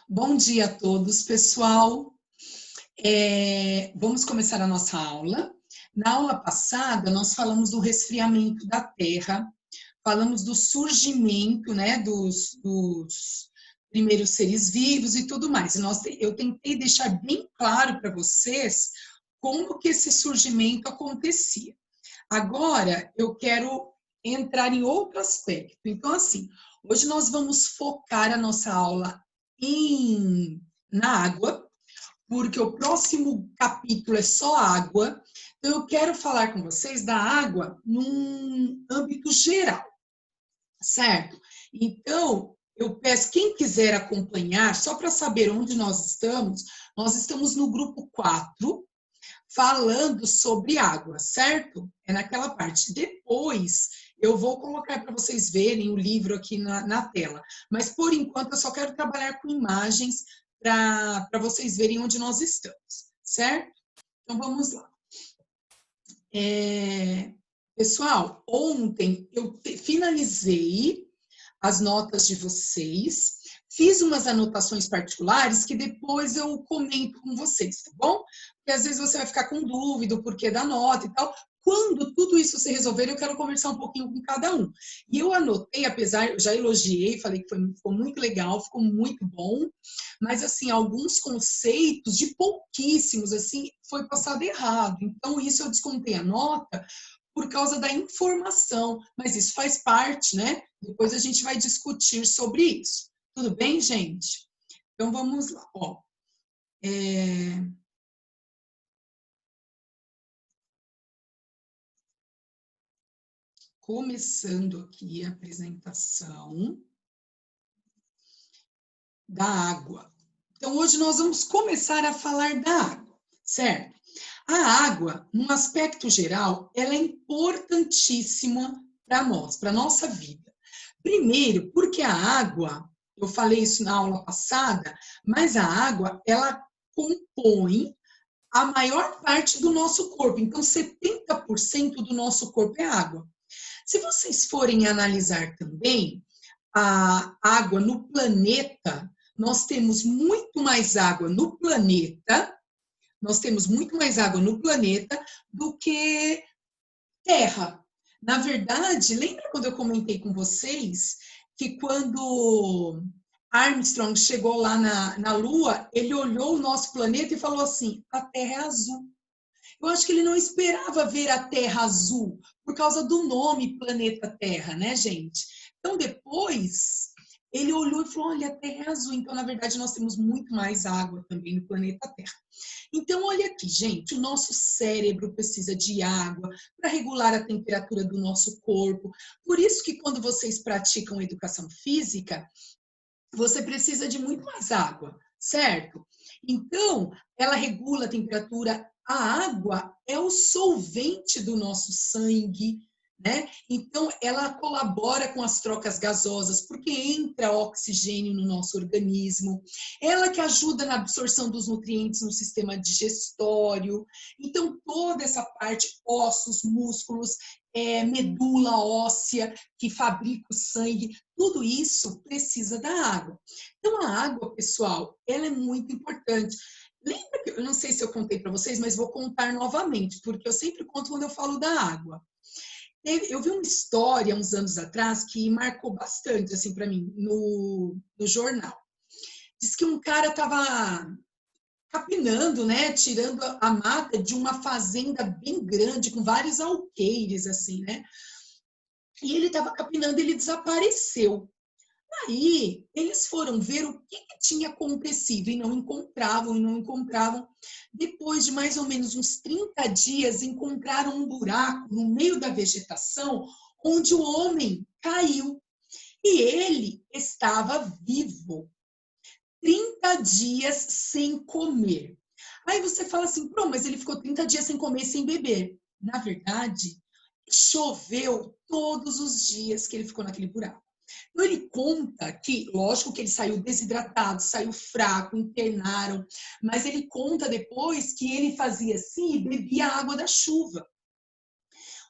Bom dia a todos, pessoal. Vamos começar a nossa aula. Na aula passada, nós falamos do resfriamento da Terra, falamos do surgimento, né, dos primeiros seres vivos e tudo mais. Eu tentei deixar bem claro para vocês como que esse surgimento acontecia. Agora, eu quero entrar em outro aspecto. Então, assim, hoje nós vamos focar a nossa aula na água, porque o próximo capítulo é só água. Então, eu quero falar com vocês da água num âmbito geral, certo? Então, eu peço, quem quiser acompanhar, só para saber onde nós estamos no grupo 4, falando sobre água, certo? É naquela parte. Depois, eu vou colocar para vocês verem o livro aqui na tela. Mas, por enquanto, eu só quero trabalhar com imagens para vocês verem onde nós estamos, certo? Então, vamos lá. Pessoal, ontem eu finalizei as notas de vocês, fiz umas anotações particulares que depois eu comento com vocês, tá bom? Porque às vezes você vai ficar com dúvida, o porquê da nota e tal. Quando tudo isso se resolver, eu quero conversar um pouquinho com cada um. E eu anotei, apesar, eu já elogiei, falei que ficou muito legal, ficou muito bom, mas, assim, alguns conceitos de pouquíssimos, assim, foi passado errado. Então, isso eu descontei a nota por causa da informação, mas isso faz parte, né? Depois a gente vai discutir sobre isso. Tudo bem, gente? Então, vamos lá. Ó, começando aqui a apresentação da água. Então, hoje nós vamos começar a falar da água, certo? A água, num aspecto geral, ela é importantíssima para nós, para a nossa vida. Primeiro, porque a água, eu falei isso na aula passada, mas a água, ela compõe a maior parte do nosso corpo. Então, 70% do nosso corpo é água. Se vocês forem analisar também a água no planeta, nós temos muito mais água no planeta, do que terra. Na verdade, lembra quando eu comentei com vocês que quando Armstrong chegou lá na Lua, ele olhou o nosso planeta e falou assim: a Terra é azul. Eu acho que ele não esperava ver a Terra azul, por causa do nome Planeta Terra, né, gente? Então, depois, ele olhou e falou: olha, a Terra é azul. Então, na verdade, nós temos muito mais água também no planeta Terra. Então, olha aqui, gente, o nosso cérebro precisa de água para regular a temperatura do nosso corpo. Por isso que quando vocês praticam educação física, você precisa de muito mais água, certo? Então, ela regula a temperatura. A água é o solvente do nosso sangue, né? Então, ela colabora com as trocas gasosas, porque entra oxigênio no nosso organismo. Ela que ajuda na absorção dos nutrientes no sistema digestório. Então, toda essa parte, ossos, músculos, medula óssea, que fabrica o sangue, tudo isso precisa da água. Então, a água, pessoal, ela é muito importante. Lembra que, eu não sei se eu contei para vocês, mas vou contar novamente, porque eu sempre conto quando eu falo da água. Eu vi uma história, uns anos atrás, que marcou bastante, assim, para mim, no jornal. Diz que um cara estava capinando, né, tirando a mata de uma fazenda bem grande, com vários alqueires, assim, né? E ele estava capinando, ele desapareceu. Aí, eles foram ver o que tinha acontecido e não encontravam. Depois de mais ou menos uns 30 dias, encontraram um buraco no meio da vegetação onde o homem caiu. E ele estava vivo. 30 dias sem comer. Aí você fala assim, pô, mas ele ficou 30 dias sem comer e sem beber. Na verdade, choveu todos os dias que ele ficou naquele buraco. Então, ele conta que, lógico que ele saiu desidratado, saiu fraco, internaram, mas ele conta depois que ele fazia assim e bebia a água da chuva.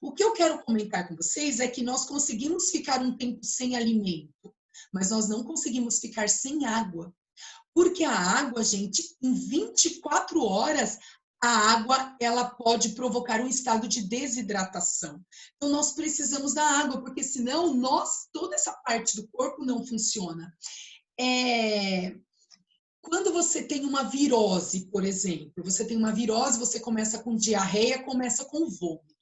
O que eu quero comentar com vocês é que nós conseguimos ficar um tempo sem alimento, mas nós não conseguimos ficar sem água. Porque a água, gente, em 24 horas, a água ela pode provocar um estado de desidratação. Então, nós precisamos da água, porque senão toda essa parte do corpo não funciona. Quando você tem uma virose, por exemplo, você tem uma virose, você começa com diarreia, começa com vômito.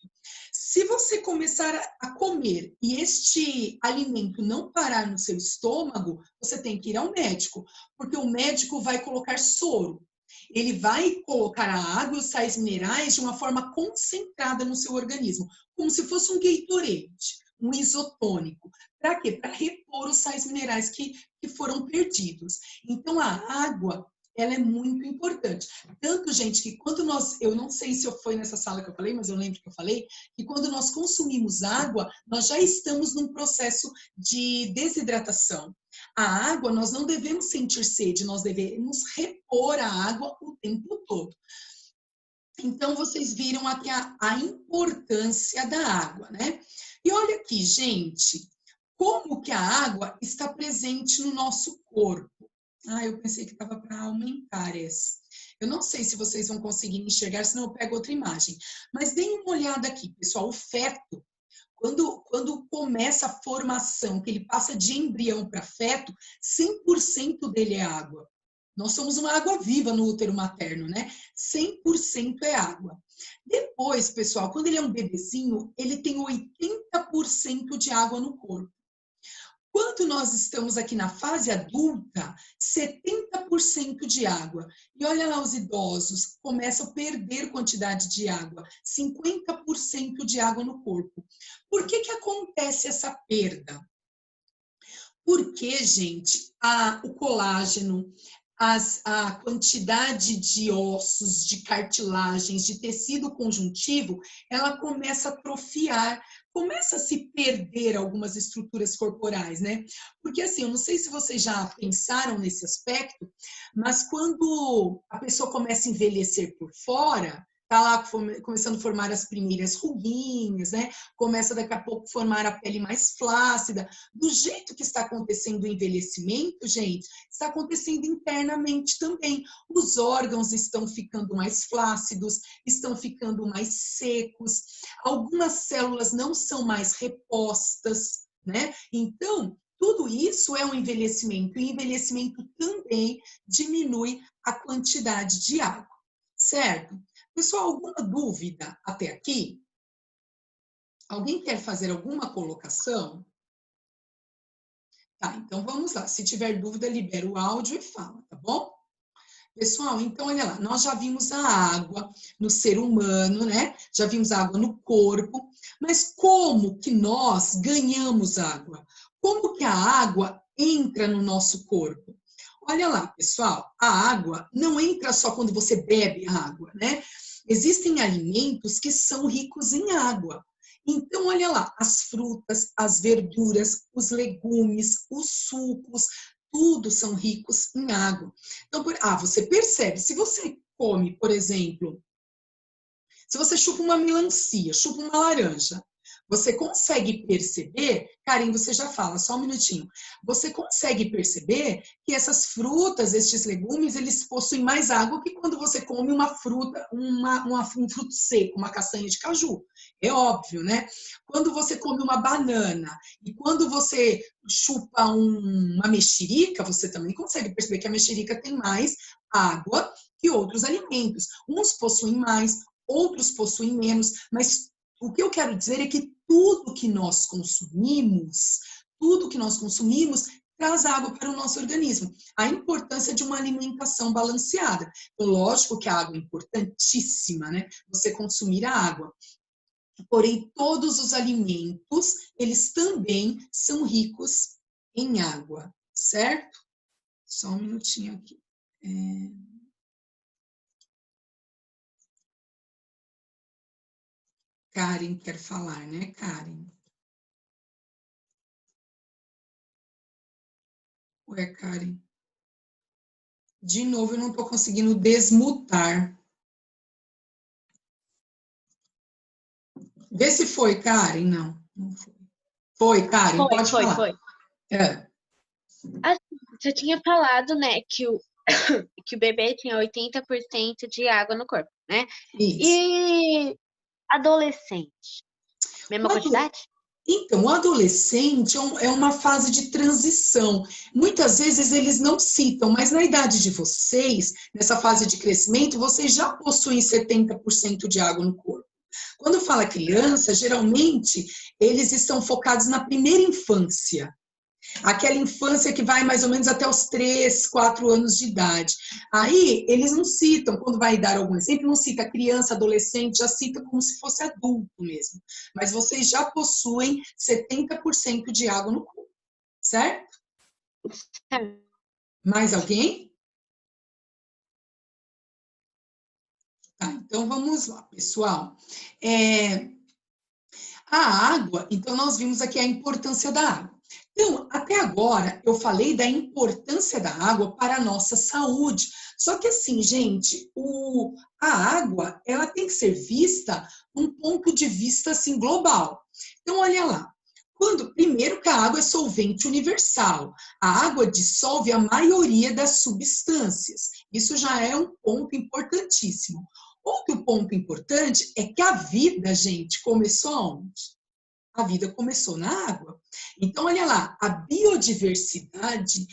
Se você começar a comer e este alimento não parar no seu estômago, você tem que ir ao médico, porque o médico vai colocar soro. Ele vai colocar a água e os sais minerais de uma forma concentrada no seu organismo, como se fosse um Gatorade, um isotônico. Para quê? Para repor os sais minerais que foram perdidos. Então, a água, ela é muito importante. Tanto, gente, que quando eu não sei se foi nessa sala que eu falei, mas eu lembro que eu falei, que quando nós consumimos água, nós já estamos num processo de desidratação. A água, nós não devemos sentir sede, nós devemos repor a água o tempo todo. Então, vocês viram aqui a importância da água, né? E olha aqui, gente, como que a água está presente no nosso corpo. Eu pensei que estava para aumentar essa. Eu não sei se vocês vão conseguir enxergar, senão eu pego outra imagem. Mas deem uma olhada aqui, pessoal. O feto, quando começa a formação, que ele passa de embrião para feto, 100% dele é água. Nós somos uma água viva no útero materno, né? 100% é água. Depois, pessoal, quando ele é um bebezinho, ele tem 80% de água no corpo. Quando nós estamos aqui na fase adulta, 70% de água. E olha lá os idosos, começam a perder quantidade de água, 50% de água no corpo. Por que acontece essa perda? Porque, gente, o colágeno, a quantidade de ossos, de cartilagens, de tecido conjuntivo, ela começa a atrofiar, começa a se perder algumas estruturas corporais, né? Porque assim, eu não sei se vocês já pensaram nesse aspecto, mas quando a pessoa começa a envelhecer por fora, tá lá começando a formar as primeiras ruguinhas, né? Começa daqui a pouco a formar a pele mais flácida. Do jeito que está acontecendo o envelhecimento, gente, está acontecendo internamente também. Os órgãos estão ficando mais flácidos, estão ficando mais secos, algumas células não são mais repostas, né? Então, tudo isso é um envelhecimento, e envelhecimento também diminui a quantidade de água, certo? Pessoal, alguma dúvida até aqui? Alguém quer fazer alguma colocação? Tá, então vamos lá. Se tiver dúvida, libera o áudio e fala, tá bom? Pessoal, então olha lá, nós já vimos a água no ser humano, né? Já vimos a água no corpo, mas como que nós ganhamos água? Como que a água entra no nosso corpo? Olha lá, pessoal, a água não entra só quando você bebe a água, né? Existem alimentos que são ricos em água. Então, olha lá, as frutas, as verduras, os legumes, os sucos, tudo são ricos em água. Então, você percebe, se você come, por exemplo, se você chupa uma melancia, chupa uma laranja, você consegue perceber, Karen, você já fala, só um minutinho, você consegue perceber que essas frutas, estes legumes, eles possuem mais água que quando você come uma fruta, um fruto seco, uma castanha de caju. É óbvio, né? Quando você come uma banana e quando você chupa uma mexerica, você também consegue perceber que a mexerica tem mais água que outros alimentos. Uns possuem mais, outros possuem menos, mas o que eu quero dizer é que tudo que nós consumimos traz água para o nosso organismo. A importância de uma alimentação balanceada. Então, lógico que a água é importantíssima, né? Você consumir a água. Porém, todos os alimentos, eles também são ricos em água, certo? Só um minutinho aqui. Karen quer falar, né, Karen? Ué, Karen. De novo, eu não estou conseguindo desmutar. Vê se foi, Karen. Não foi. Foi, Karen, pode falar. Foi. É. Assim, Você tinha falado, né, que o bebê tinha 80% de água no corpo, né? Isso. E adolescente? O Mesma ado- quantidade? Então, o adolescente é uma fase de transição. Muitas vezes eles não citam, mas na idade de vocês, nessa fase de crescimento, vocês já possuem 70% de água no corpo. Quando fala criança, geralmente eles estão focados na primeira infância. Aquela infância que vai mais ou menos até os 3, 4 anos de idade. Aí, eles não citam, quando vai dar algum exemplo, não cita criança, adolescente, já cita como se fosse adulto mesmo. Mas vocês já possuem 70% de água no corpo, certo? Mais alguém? Tá, então vamos lá, pessoal. A água, então nós vimos aqui a importância da água. Então, até agora eu falei da importância da água para a nossa saúde. Só que assim, gente, a água, ela tem que ser vista num ponto de vista assim global. Então, olha lá. Primeiro que a água é solvente universal. A água dissolve a maioria das substâncias. Isso já é um ponto importantíssimo. Outro ponto importante é que a vida, gente, começou onde? A vida começou na água. Então, olha lá, a biodiversidade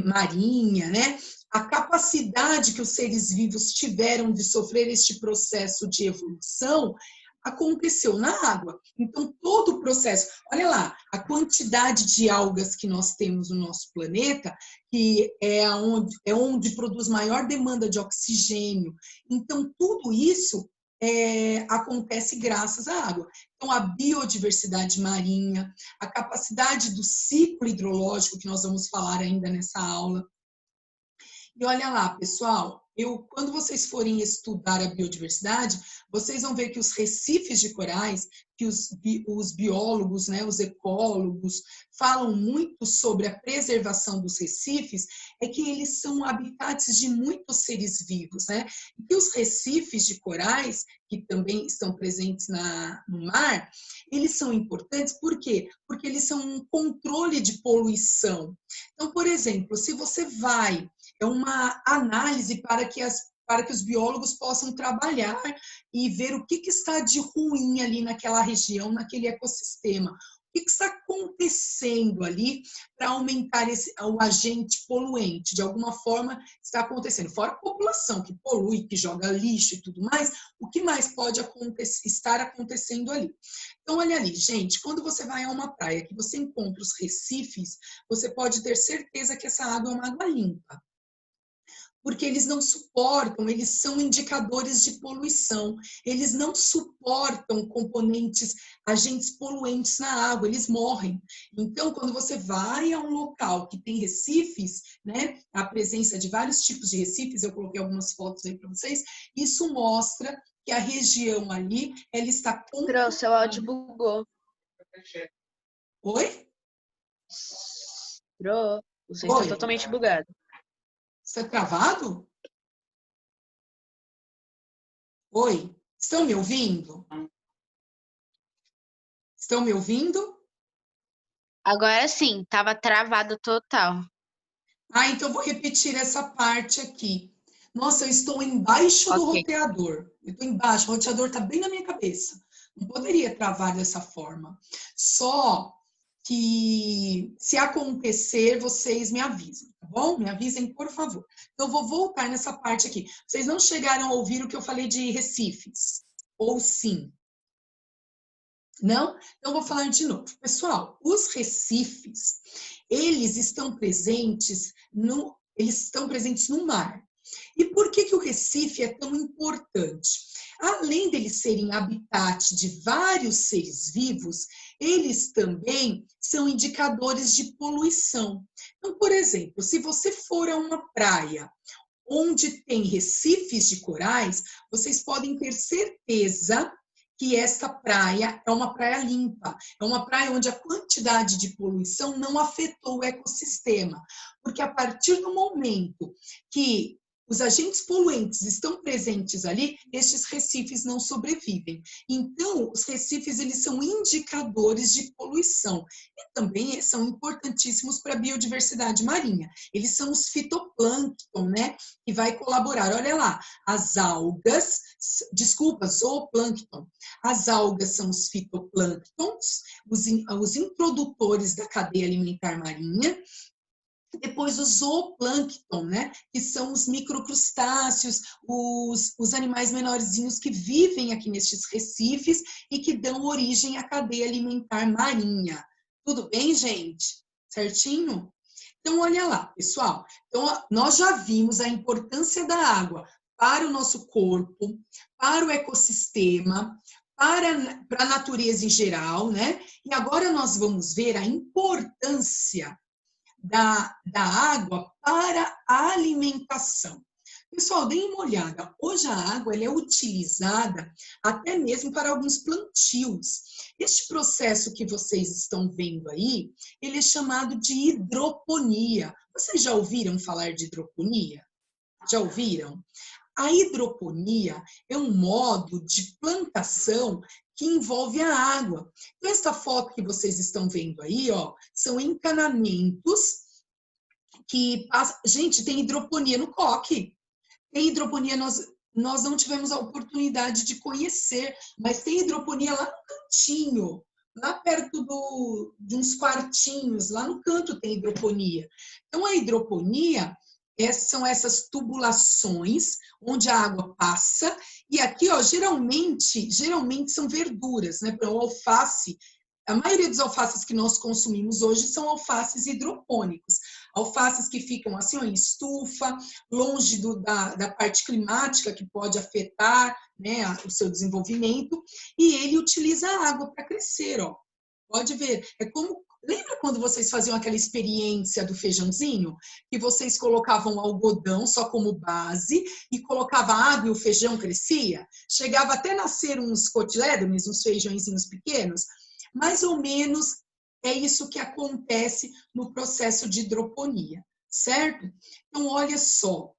marinha, né? A capacidade que os seres vivos tiveram de sofrer este processo de evolução aconteceu na água. Então, todo o processo, olha lá, a quantidade de algas que nós temos no nosso planeta, que é onde produz maior demanda de oxigênio. Então, tudo isso acontece graças à água. Então, a biodiversidade marinha, a capacidade do ciclo hidrológico, que nós vamos falar ainda nessa aula. E olha lá, pessoal, quando vocês forem estudar a biodiversidade, vocês vão ver que os recifes de corais, que os biólogos, né, os ecólogos, falam muito sobre a preservação dos recifes, é que eles são habitats de muitos seres vivos, né? E os recifes de corais, que também estão presentes no mar, eles são importantes, por quê? Porque eles são um controle de poluição. Então, por exemplo, se você vai uma análise para que os biólogos possam trabalhar e ver o que está de ruim ali naquela região, naquele ecossistema. O que está acontecendo ali para aumentar o agente poluente? De alguma forma está acontecendo. Fora a população que polui, que joga lixo e tudo mais, o que mais pode estar acontecendo ali? Então, olha ali, gente, quando você vai a uma praia que você encontra os recifes, você pode ter certeza que essa água é uma água limpa. Porque eles não suportam, eles são indicadores de poluição, eles não suportam componentes, agentes poluentes na água, eles morrem. Então, quando você vai a um local que tem recifes, né, a presença de vários tipos de recifes, eu coloquei algumas fotos aí para vocês, isso mostra que a região ali, ela está... Pro, seu áudio bugou. Oi? Pro, você está totalmente bugado. Está travado? Oi? Estão me ouvindo? Estão me ouvindo? Agora sim, estava travado total. Então eu vou repetir essa parte aqui. Nossa, eu estou embaixo do roteador. Eu estou embaixo, o roteador está bem na minha cabeça. Não poderia travar dessa forma. Só que, se acontecer, vocês me avisam, tá bom? Me avisem, por favor. Então, eu vou voltar nessa parte aqui. Vocês não chegaram a ouvir o que eu falei de recifes? Ou sim? Não? Então, vou falar de novo. Pessoal, os recifes, eles estão presentes no mar. E por que o Recife é tão importante? Além deles serem habitat de vários seres vivos, eles também são indicadores de poluição. Então, por exemplo, se você for a uma praia onde tem recifes de corais, vocês podem ter certeza que esta praia é uma praia limpa, é uma praia onde a quantidade de poluição não afetou o ecossistema, porque a partir do momento que os agentes poluentes estão presentes ali, estes recifes não sobrevivem. Então, os recifes, eles são indicadores de poluição e também são importantíssimos para a biodiversidade marinha. Eles são os fitoplâncton, né, que vai colaborar. Olha lá, as algas, desculpa, zooplâncton. As algas são os fitoplânctons, os introdutores da cadeia alimentar marinha. Depois o zooplâncton, né, que são os microcrustáceos, os animais menorzinhos que vivem aqui nestes recifes e que dão origem à cadeia alimentar marinha. Tudo bem, gente? Certinho? Então, olha lá, pessoal. Então, nós já vimos a importância da água para o nosso corpo, para o ecossistema, para a natureza em geral, né? E agora nós vamos ver a importância da água para a alimentação. Pessoal, deem uma olhada. Hoje a água ela é utilizada até mesmo para alguns plantios. Este processo que vocês estão vendo aí, ele é chamado de hidroponia. Vocês já ouviram falar de hidroponia? Já ouviram? A hidroponia é um modo de plantação que envolve a água. Então, esta foto que vocês estão vendo aí, ó, são encanamentos que passam... Gente, tem hidroponia no coque. Tem hidroponia, nós não tivemos a oportunidade de conhecer, mas tem hidroponia lá no cantinho, lá perto de uns quartinhos, lá no canto tem hidroponia. Então, a hidroponia são essas tubulações onde a água passa, e aqui, ó, geralmente são verduras, né? Para o alface, a maioria dos alfaces que nós consumimos hoje são alfaces hidropônicos. Alfaces que ficam assim, ó, em estufa, longe da parte climática que pode afetar, né, o seu desenvolvimento, e ele utiliza a água para crescer, ó. Pode ver, é como... Lembra quando vocês faziam aquela experiência do feijãozinho? Que vocês colocavam algodão só como base e colocava água e o feijão crescia? Chegava até nascer uns cotilédones, uns feijõezinhos pequenos. Mais ou menos é isso que acontece no processo de hidroponia, certo? Então, olha só,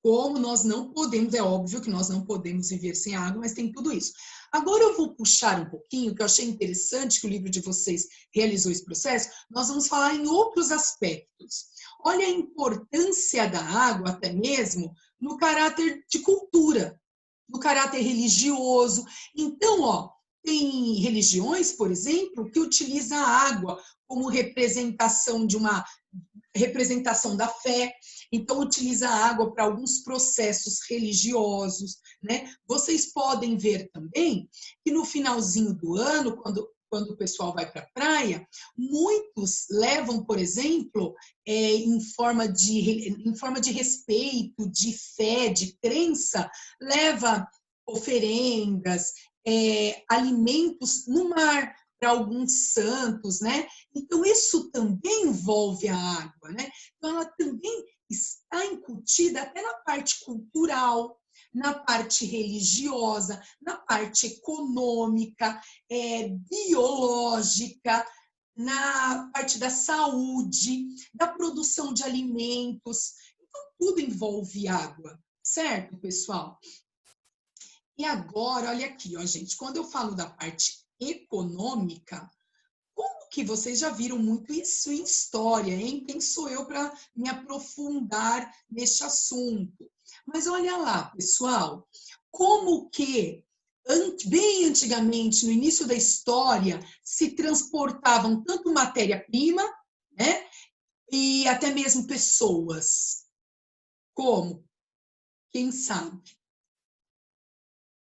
como nós não podemos, é óbvio que nós não podemos viver sem água, mas tem tudo isso. Agora eu vou puxar um pouquinho, que eu achei interessante que o livro de vocês realizou esse processo, nós vamos falar em outros aspectos. Olha a importância da água, até mesmo, no caráter de cultura, no caráter religioso. Então, ó, tem religiões, por exemplo, que utilizam a água como representação da fé, então utiliza a água para alguns processos religiosos, né? Vocês podem ver também que no finalzinho do ano, quando o pessoal vai para a praia, muitos levam, por exemplo, em forma de respeito, de fé, de crença, leva oferendas, alimentos no mar para alguns santos, né? Então, isso também envolve a água, né? Então, ela também está incutida até na parte cultural, na parte religiosa, na parte econômica, biológica, na parte da saúde, da produção de alimentos. Então, tudo envolve água, certo, pessoal? E agora, olha aqui, ó, gente, quando eu falo da parte econômica, como que vocês já viram muito isso em história, hein? Quem sou eu para me aprofundar neste assunto? Mas olha lá, pessoal, como que bem antigamente, no início da história, se transportavam tanto matéria-prima, né? E até mesmo pessoas. Como? Quem sabe?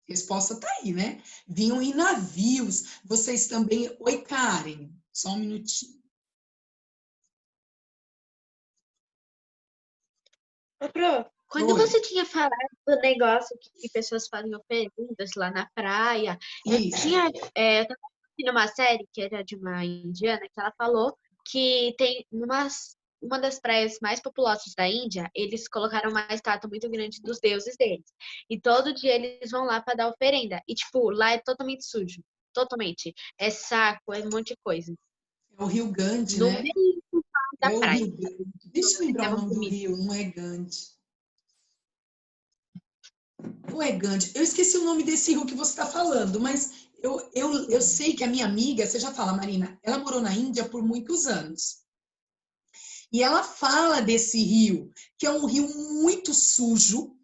A resposta está aí, né? Vinham em navios. Vocês também... Oi, Karen. Só um minutinho. Ô, Pro, quando você tinha falado do negócio que pessoas fazem oferendas lá na praia, eu tava assistindo uma série que era de uma indiana que ela falou que tem uma das praias mais populosas da Índia, eles colocaram uma estátua muito grande dos deuses deles. E todo dia eles vão lá para dar oferenda. E, tipo, lá é totalmente sujo. Totalmente. É saco, é um monte de coisa. É o Rio Gandhi, No né? meio da É o praia. Rio Gandhi. Deixa eu lembrar o nome do rio, não é Gandhi. Não é Gandhi. Eu esqueci o nome desse rio que você está falando, mas eu sei que a minha amiga, você já fala, Marina, ela morou na Índia por muitos anos. E ela fala desse rio, que é um rio muito sujo,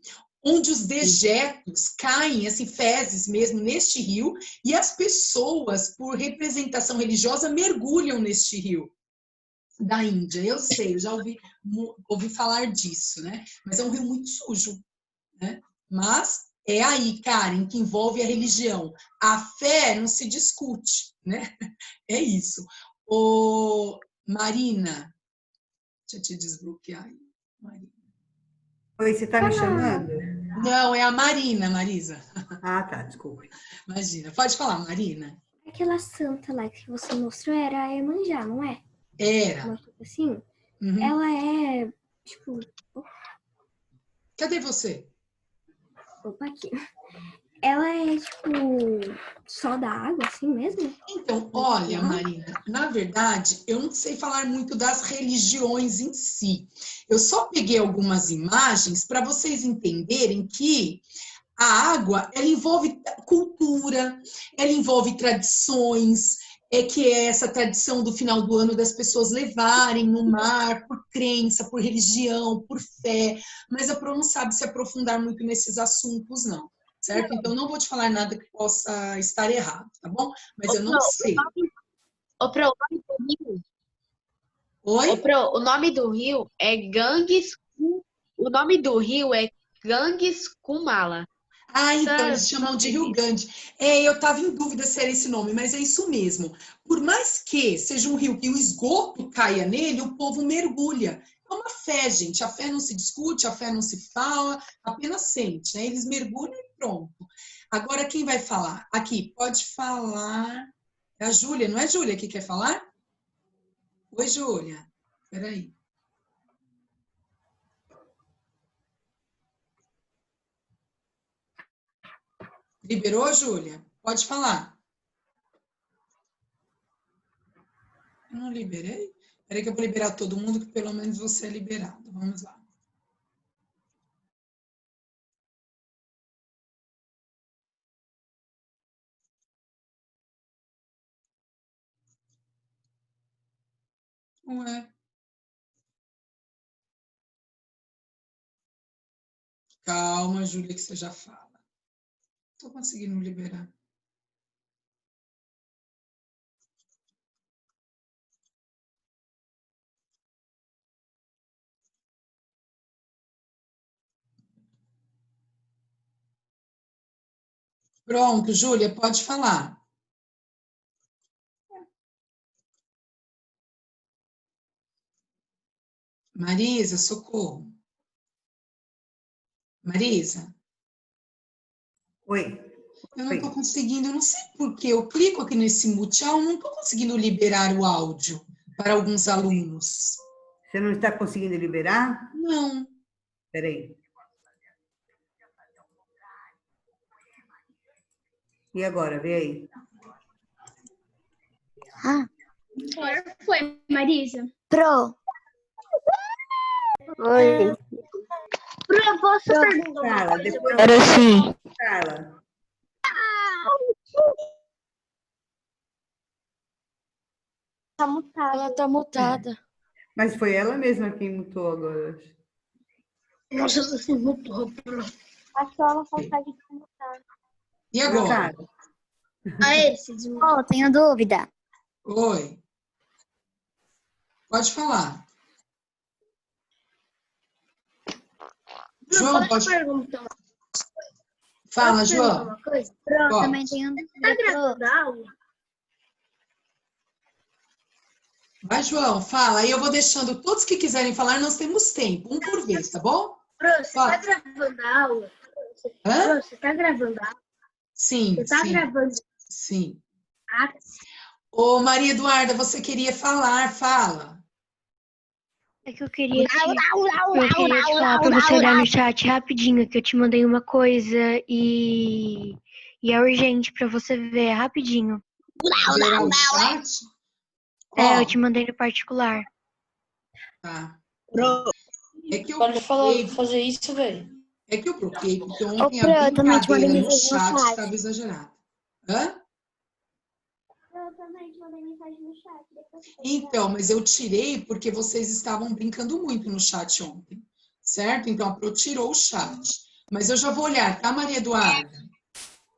onde os dejetos caem, assim, fezes mesmo, neste rio, e as pessoas, por representação religiosa, mergulham neste rio da Índia. Eu sei, eu já ouvi falar disso, né? Mas é um rio muito sujo, né? Mas é aí, Karen, que envolve a religião. A fé não se discute, né? É isso. Ô, Marina, deixa eu te desbloquear aí, Marina. Oi, você está me chamando? Não, é a Marina, Marisa. Ah, tá, desculpe. Imagina. Pode falar, Marina. Aquela santa lá que você mostrou era a Iemanjá, não é? Era. Uma coisa assim. Uhum. Ela é, tipo... Cadê você? Opa, aqui. Ela é, tipo, só da água, assim mesmo? Então, olha, Marina, na verdade, eu não sei falar muito das religiões em si. Eu só peguei algumas imagens para vocês entenderem que a água, ela envolve cultura, ela envolve tradições, que é essa tradição do final do ano das pessoas levarem no mar por crença, por religião, por fé, mas a Pro não sabe se aprofundar muito nesses assuntos, não. Certo? Então, não vou te falar nada que possa estar errado, tá bom? Mas eu não sei. Ô, Pro, o nome do rio... Oi? Ô, Pro, o nome do rio é Ganges... O nome do rio é Ganges Kumala. Ah, então, eles chamam de Rio Grande. Eu estava em dúvida se era esse nome, mas é isso mesmo. Por mais que seja um rio que o esgoto caia nele, o povo mergulha. É uma fé, gente. A fé não se discute, a fé não se fala, apenas sente, né? Eles mergulham e pronto. Agora, quem vai falar? Aqui, pode falar. É a Júlia, não é Júlia que quer falar? Oi, Júlia. Peraí. Liberou, Júlia? Pode falar. Eu não liberei? Peraí que eu vou liberar todo mundo, que pelo menos você é liberado. Vamos lá. Ué. Calma, Júlia, que você já fala. Estou conseguindo liberar. Pronto, Júlia, pode falar. Marisa, socorro. Marisa? Oi. Eu não estou conseguindo, eu não sei por que. Eu clico aqui nesse mute, eu não estou conseguindo liberar o áudio para alguns alunos. Você não está conseguindo liberar? Não. Espera aí. E agora, vê aí. Foi, Marisa. Pro. Oi. Pro, posso perguntar? Carla, depois... Era assim. Carla. Tá mutada. Ela tá mutada. Mas foi ela mesma quem mutou agora. Nossa, você mutou, Pro. Acho que ela não consegue mutar. E agora? Carla. Aê, se desmutou. Oh, tenho dúvida. Oi. Pode falar. João, pode... perguntar? Fala, Posso João. perguntar uma coisa? Pro, Pode. também tenho Tá dúvida. Pro. gravando a aula? Vai, João, fala. Aí eu vou deixando todos que quiserem falar, nós temos tempo, um por vez, tá bom? Pro, você tá gravando a aula? Hã? Pro, você tá gravando a aula? Sim, Você tá sim, gravando sim. a... Ô, Maria Eduarda, você queria falar, fala. É que eu queria te falar pra você olhar no chat rapidinho, que eu te mandei uma coisa e é urgente pra você ver rapidinho. Gerar o chat? Eu te mandei no particular. Tá. Pro, É que eu pode falar, fazer isso, velho. É que eu bloqueei, porque Ô, ontem Pro, a eu também te mandei brincadeira no mensagem no chat chat. estava exagerada. Hã? Eu também te mandei mensagem no chat. Então, mas eu tirei porque vocês estavam brincando muito no chat ontem, certo? Então, a Pro tirou o chat. Mas eu já vou olhar, tá, Maria Eduarda?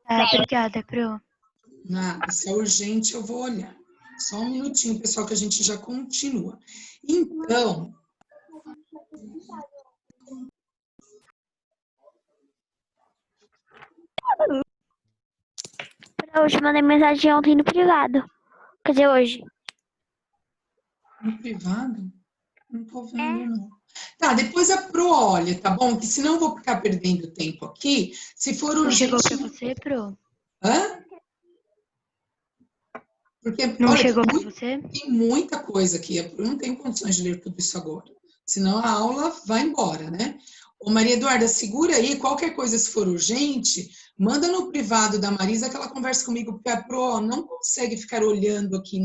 Tá, obrigada, Pro. Nada, se é urgente, eu vou olhar. Só um minutinho, pessoal, que a gente já continua. Então, Pro, eu te mandei mensagem ontem no privado. Quer dizer, hoje. no privado, não tô vendo, não. Tá, depois a Pro olha, tá bom? Que senão eu vou ficar perdendo tempo aqui. Se for Não chegou urgente... pra você, Pro? Hã? Porque, Não olha, chegou pra você? tem muita coisa aqui. Eu não tenho condições de ler tudo isso agora. Senão a aula vai embora, né? Ô, Maria Eduarda, segura aí. Qualquer coisa, se for urgente, manda no privado da Marisa que ela conversa comigo, porque a Pro não consegue ficar olhando aqui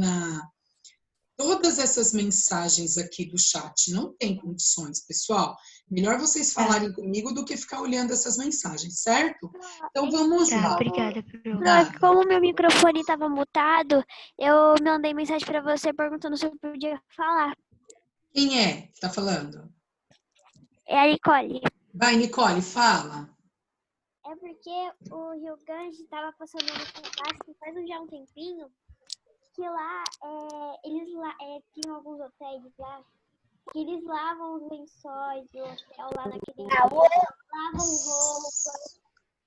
todas essas mensagens aqui do chat. Não tem condições, pessoal. Melhor vocês falarem comigo do que ficar olhando essas mensagens, certo? Então, vamos Tá, lá. obrigada, Pro. Pro, é que como meu microfone tava mutado, eu mandei mensagem pra você perguntando se eu podia falar. Quem é que tá falando? É a Nicole. Vai, Nicole, fala. É porque o Rio Grande tava passando acho que faz já um tempinho, que lá, eles tinham alguns hotéis lá, que eles lavam os lençóis do hotel lá naquele... lavam roupa.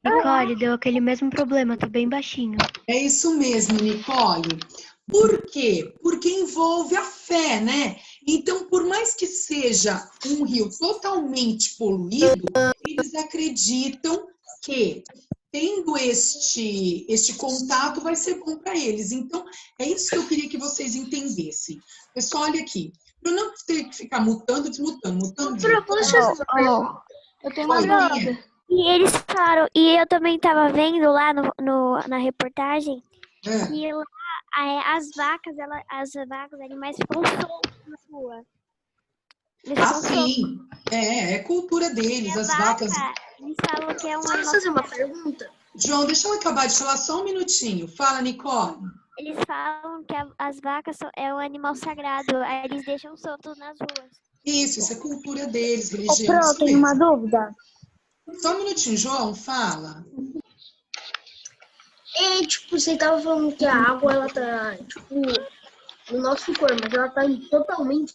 Nicole, deu aquele mesmo problema, tá bem baixinho. É isso mesmo, Nicole. Por quê? Porque envolve a fé, né? Então, por mais que seja um rio totalmente poluído, eles acreditam que tendo este contato vai ser bom para eles. Então, é isso que eu queria que vocês entendessem. Pessoal, olha aqui. Eu não ter que ficar mutando, desmutando. Eu tenho uma Oi, quem dúvida. é? E eles falaram, e eu também tava vendo lá na reportagem, É. que lá as vacas, os animais ficam soltos na rua. Eles Ah, ficam soltos. sim. É cultura deles, E a as vaca, vacas. eles falam que é um Posso animal fazer uma sagrado. pergunta? João, deixa eu acabar de falar só um minutinho. Fala, Nicole. Eles falam que as vacas é um animal sagrado, aí eles deixam soltos nas ruas. Isso é cultura deles, Ô, religião. Pro, Isso tenho uma mesmo. dúvida. Só um minutinho, João, fala. Você tava falando que a água, ela tá, no nosso corpo, mas ela tá totalmente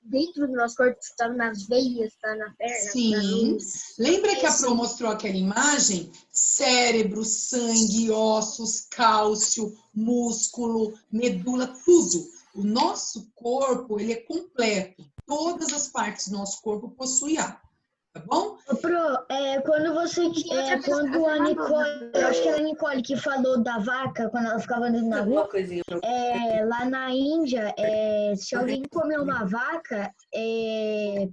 dentro do nosso corpo, tá nas veias, tá na perna. Sim. Lembra que a Pro mostrou aquela imagem? Cérebro, sangue, ossos, cálcio, músculo, medula, tudo. O nosso corpo, ele é completo. Todas as partes do nosso corpo possuem água. Tá bom? Ô, Pro, quando a Nicole, eu acho que era a Nicole que falou da vaca, quando ela ficava andando na rua, lá na Índia, se alguém comer uma vaca, é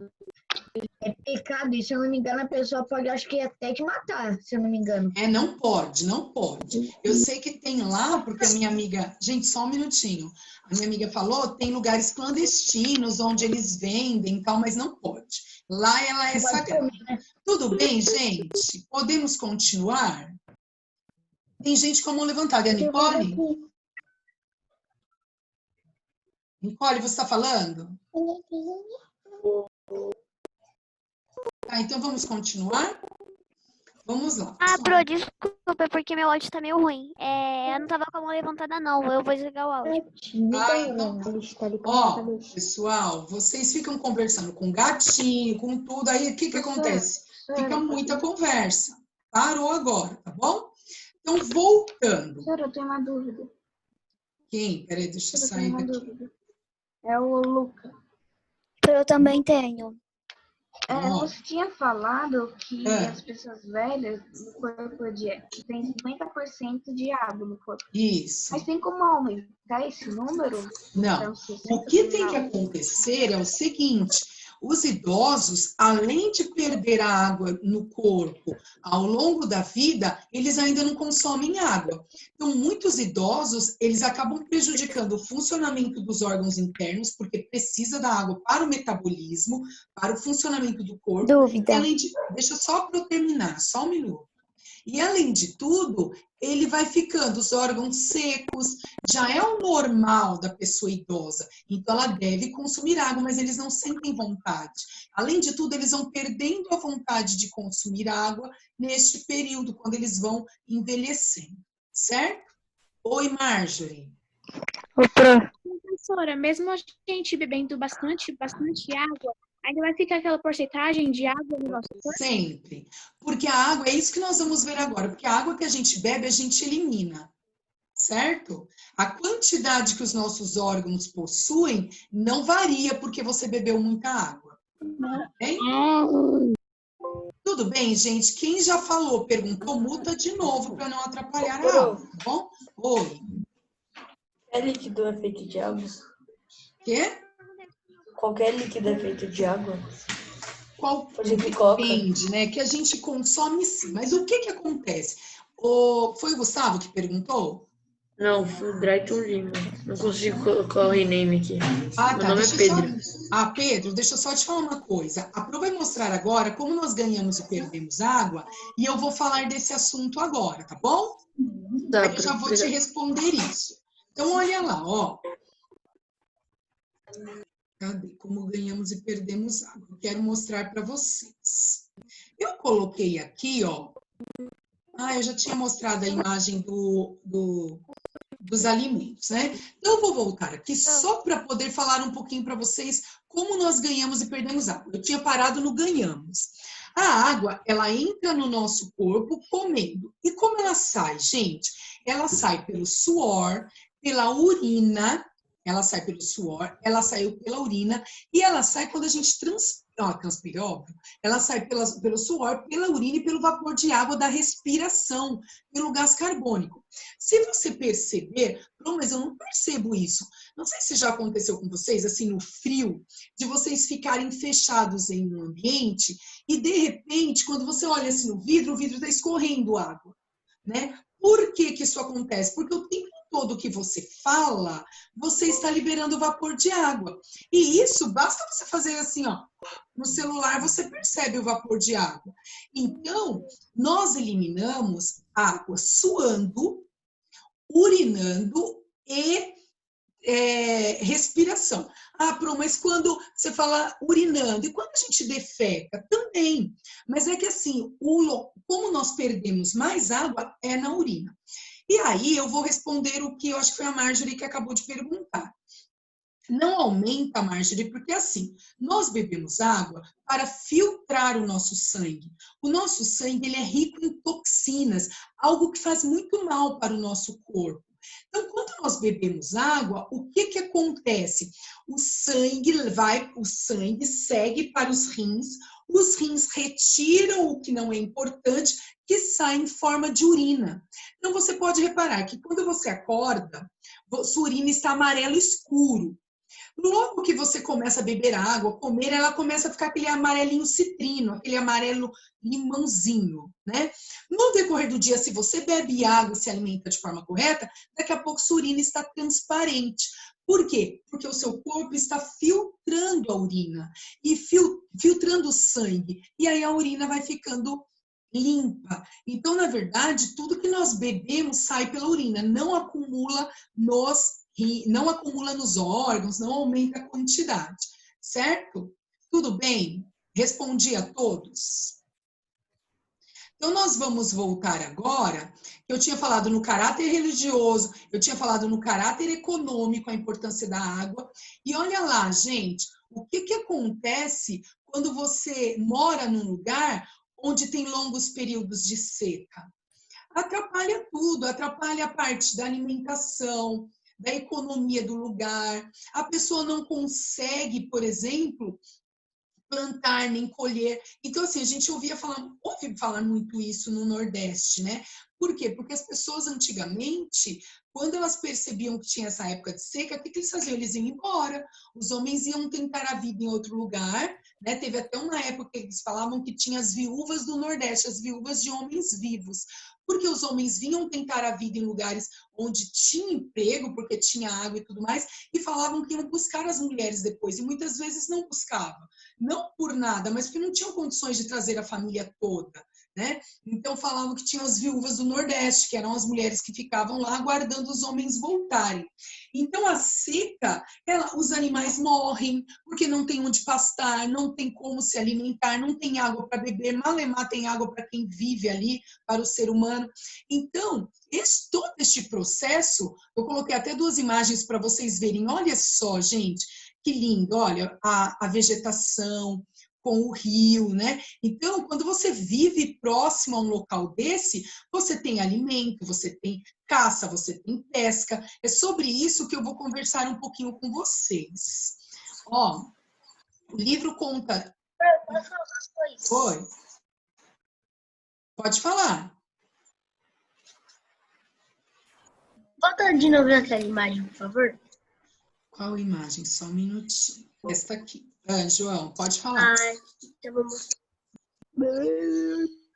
pecado, e se eu não me engano, a pessoa pode, acho que até te matar, se eu não me engano. Não pode, não pode. Eu sei que tem lá, porque a minha amiga... Gente, só um minutinho. A minha amiga falou, tem lugares clandestinos onde eles vendem e tal, mas não pode. Lá ela é sagrada. Tudo bem, gente? Podemos continuar? Tem gente com a mão levantada. É a Nicole? Nicole, você está falando? Tá, então vamos continuar? Vamos lá. Ah, Pro, desculpa, porque meu áudio tá meio ruim. Eu não tava com a mão levantada, não. Eu vou desligar o áudio. Então, ó, pessoal, vocês ficam conversando com gatinho, com tudo, aí o que acontece? Fica muita conversa. Parou agora, tá bom? Então, voltando. Professora, eu tenho uma dúvida. Quem? Peraí, deixa eu sair daqui. É o Luca. Eu também tenho. Você tinha falado que as pessoas velhas, no corpo tem 50% de água no corpo. Isso. Mas tem como aumentar esse número? Não. O que tem que acontecer é o seguinte: Os idosos, além de perder a água no corpo ao longo da vida, eles ainda não consomem água. Então, muitos idosos, eles acabam prejudicando o funcionamento dos órgãos internos, porque precisa da água para o metabolismo, para o funcionamento do corpo. Dúvida. Deixa só para eu terminar, só um minuto. E, além de tudo, ele vai ficando os órgãos secos, já é o normal da pessoa idosa. Então, ela deve consumir água, mas eles não sentem vontade. Além de tudo, eles vão perdendo a vontade de consumir água neste período, quando eles vão envelhecendo, certo? Oi, Marjorie. Professora, mesmo a gente bebendo bastante água, ainda vai ficar aquela porcentagem de água no nosso corpo? Sempre. Porque a água, é isso que nós vamos ver agora, porque a água que a gente bebe, a gente elimina, certo? A quantidade que os nossos órgãos possuem não varia porque você bebeu muita água. Okay? Tudo bem, gente? Quem já falou, perguntou, muta de novo para não atrapalhar a aula, tá bom? Oi. Qualquer líquido é feito de água? Quê? Qualquer líquido é feito de água? Depende, né? Que a gente consome sim. Mas o que acontece? Foi o Gustavo que perguntou? Não, foi o Drayton Lima. Não consigo colocar o rename aqui. Ah, Meu tá. nome é Pedro. Pedro, deixa eu só te falar uma coisa. A Pro vai mostrar agora como nós ganhamos e perdemos água e eu vou falar desse assunto agora, tá bom? Tá, Aí eu já vou te responder isso. Então, olha lá, ó. Cadê? Como ganhamos e perdemos água. Eu quero mostrar para vocês. Eu coloquei aqui, ó. Eu já tinha mostrado a imagem dos alimentos, né? Então, eu vou voltar aqui só para poder falar um pouquinho para vocês como nós ganhamos e perdemos água. Eu tinha parado no ganhamos. A água, ela entra no nosso corpo comendo. E como ela sai, gente? Ela sai pelo suor, pela urina. Ela sai pelo suor, ela saiu pela urina e ela sai quando a gente transpira, óbvio. Ela sai pelo suor, pela urina e pelo vapor de água da respiração, pelo gás carbônico. Se você perceber, mas eu não percebo isso. Não sei se já aconteceu com vocês, assim, no frio, de vocês ficarem fechados em um ambiente e, de repente, quando você olha assim no vidro, o vidro está escorrendo água, né? Por que isso acontece? Porque o tempo todo que você fala, você está liberando vapor de água. E isso, basta você fazer assim, ó, no celular você percebe o vapor de água. Então, nós eliminamos água suando, urinando e respiração. Pro, mas quando você fala urinando, e quando a gente defeca? Também. Mas é que assim, como nós perdemos mais água, é na urina. E aí eu vou responder o que eu acho que foi a Marjorie que acabou de perguntar. Não aumenta, Marjorie, porque assim, nós bebemos água para filtrar o nosso sangue. O nosso sangue, ele é rico em toxinas, algo que faz muito mal para o nosso corpo. Então, quando nós bebemos água, o que acontece? O sangue segue para os rins retiram o que não é importante, que sai em forma de urina. Então, você pode reparar que quando você acorda, sua urina está amarelo escuro. Logo que você começa a beber água, comer, ela começa a ficar aquele amarelinho citrino, aquele amarelo limãozinho, né? No decorrer do dia, se você bebe água e se alimenta de forma correta, daqui a pouco sua urina está transparente. Por quê? Porque o seu corpo está filtrando a urina e filtrando o sangue. E aí a urina vai ficando limpa. Então, na verdade, tudo que nós bebemos sai pela urina, não acumula nos órgãos, não aumenta a quantidade, certo? Tudo bem? Respondi a todos? Então, nós vamos voltar agora, eu tinha falado no caráter religioso, eu tinha falado no caráter econômico, a importância da água, e olha lá, gente, o que acontece quando você mora num lugar onde tem longos períodos de seca? Atrapalha tudo, atrapalha a parte da alimentação, da economia do lugar. A pessoa não consegue, por exemplo, plantar nem colher. Então, assim, a gente ouve falar muito isso no Nordeste, né? Por quê? Porque as pessoas antigamente, quando elas percebiam que tinha essa época de seca, o que eles faziam? Eles iam embora. Os homens iam tentar a vida em outro lugar, né? Teve até uma época que eles falavam que tinha as viúvas do Nordeste, as viúvas de homens vivos, porque os homens vinham tentar a vida em lugares onde tinha emprego, porque tinha água e tudo mais, e falavam que iam buscar as mulheres depois, e muitas vezes não buscavam, não por nada, mas porque não tinham condições de trazer a família toda, né? Então falavam que tinham as viúvas do Nordeste, que eram as mulheres que ficavam lá aguardando os homens voltarem. Então a seca, os animais morrem, porque não tem onde pastar, não tem como se alimentar, não tem água para beber, malemar tem água para quem vive ali, para o ser humano. Então, todo este processo, eu coloquei até 2 imagens para vocês verem. Olha só, gente, que lindo, olha, a vegetação com o rio, né? Então, quando você vive próximo a um local desse, você tem alimento, você tem caça, você tem pesca. É sobre isso que eu vou conversar um pouquinho com vocês. Ó, o livro conta... Posso falar uma coisa? Oi. Pode falar. Volta de novo naquela imagem, por favor. Qual imagem? Só um minutinho. Esta aqui. João, pode falar. Então vamos...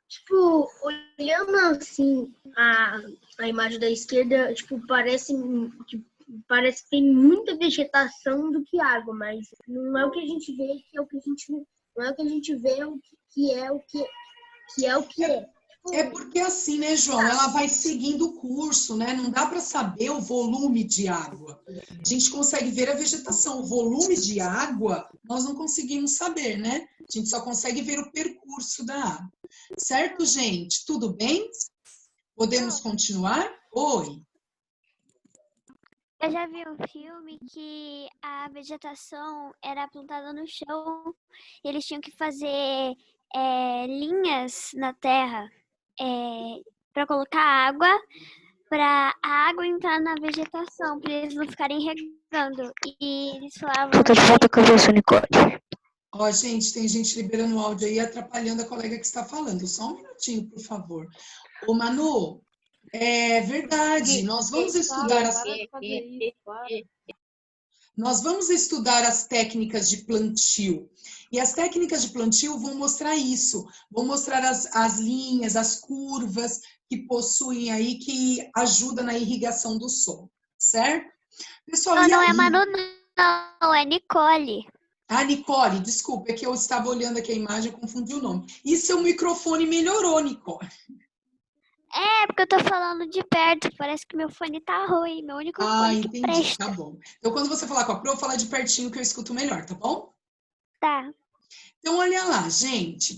Tipo, olhando assim a imagem da esquerda, tipo, parece que tem muita vegetação do que água, mas não é o que a gente vê, que é o que a gente não é o que a gente vê, que é o que é. É porque assim, né, João? Ela vai seguindo o curso, né? Não dá para saber o volume de água. A gente consegue ver a vegetação. O volume de água, nós não conseguimos saber, né? A gente só consegue ver o percurso da água. Certo, gente? Tudo bem? Podemos continuar? Oi. Eu já vi um filme que a vegetação era plantada no chão e eles tinham que fazer linhas na terra para colocar água, para a água entrar na vegetação, para eles não ficarem regando. E eles falavam... Falta cabeça, Nicole. Ó, gente, tem gente liberando o áudio aí, atrapalhando a colega que está falando. Só um minutinho, por favor. Ô, Manu, é verdade, nós vamos estudar as técnicas de plantio. E as técnicas de plantio vão mostrar isso, vão mostrar as linhas, as curvas que possuem aí, que ajudam na irrigação do solo, certo? Pessoal, não é Manu, não, é Nicole. Ah, Nicole, desculpa, é que eu estava olhando aqui a imagem e confundi o nome. E seu microfone melhorou, Nicole. É, porque eu tô falando de perto, parece que meu fone tá ruim, meu único fone que entendi, presta. tá bom. Então, quando você falar com a Pro, fala de pertinho que eu escuto melhor, tá bom? Tá. Então, olha lá, gente.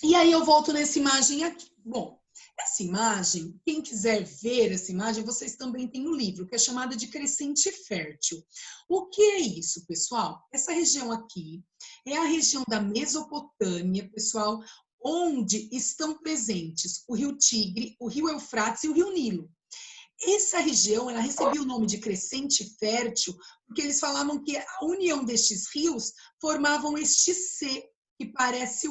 E aí eu volto nessa imagem aqui. Bom, essa imagem, quem quiser ver essa imagem, vocês também têm no livro, que é chamada de crescente fértil. O que é isso, pessoal? Essa região aqui é a região da Mesopotâmia, pessoal, onde estão presentes o rio Tigre, o rio Eufrates e o rio Nilo. Essa região, ela recebeu o nome de crescente fértil, porque eles falavam que a união destes rios formavam este C, que parece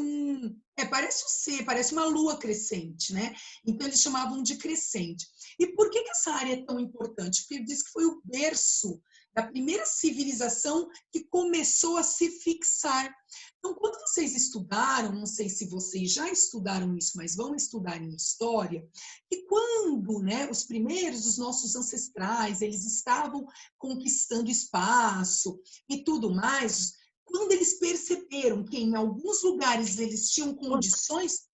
parece um C, parece uma lua crescente, né? Então eles chamavam de crescente. E por que essa área é tão importante? Porque ele diz que foi o berço da primeira civilização que começou a se fixar. Então, quando vocês estudaram, não sei se vocês já estudaram isso, mas vão estudar em história, que quando, né, os nossos ancestrais, eles estavam conquistando espaço e tudo mais, quando eles perceberam que em alguns lugares eles tinham condições...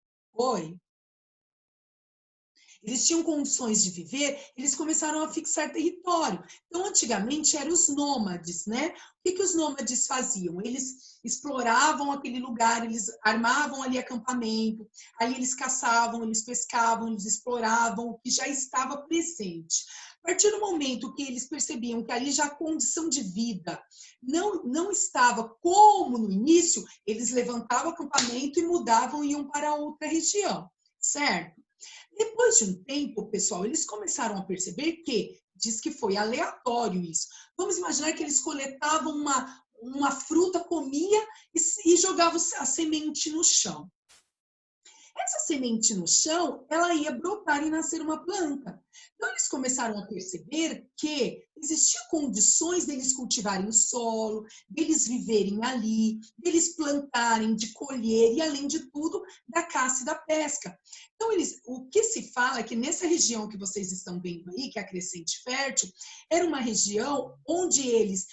Eles tinham condições de viver, eles começaram a fixar território. Então, antigamente, eram os nômades, né? O que os nômades faziam? Eles exploravam aquele lugar, eles armavam ali acampamento, aí eles caçavam, eles pescavam, eles exploravam o que já estava presente. A partir do momento que eles percebiam que ali já a condição de vida não estava como no início, eles levantavam o acampamento e mudavam e iam para outra região, certo? Depois de um tempo, pessoal, eles começaram a perceber que, diz que foi aleatório isso. Vamos imaginar que eles coletavam uma fruta, comia e jogavam a semente no chão. Essa semente no chão, ela ia brotar e nascer uma planta. Então, eles começaram a perceber que existiam condições deles cultivarem o solo, deles viverem ali, deles plantarem, de colher e, além de tudo, da caça e da pesca. Então, o que se fala é que nessa região que vocês estão vendo aí, que é a Crescente Fértil, era uma região onde eles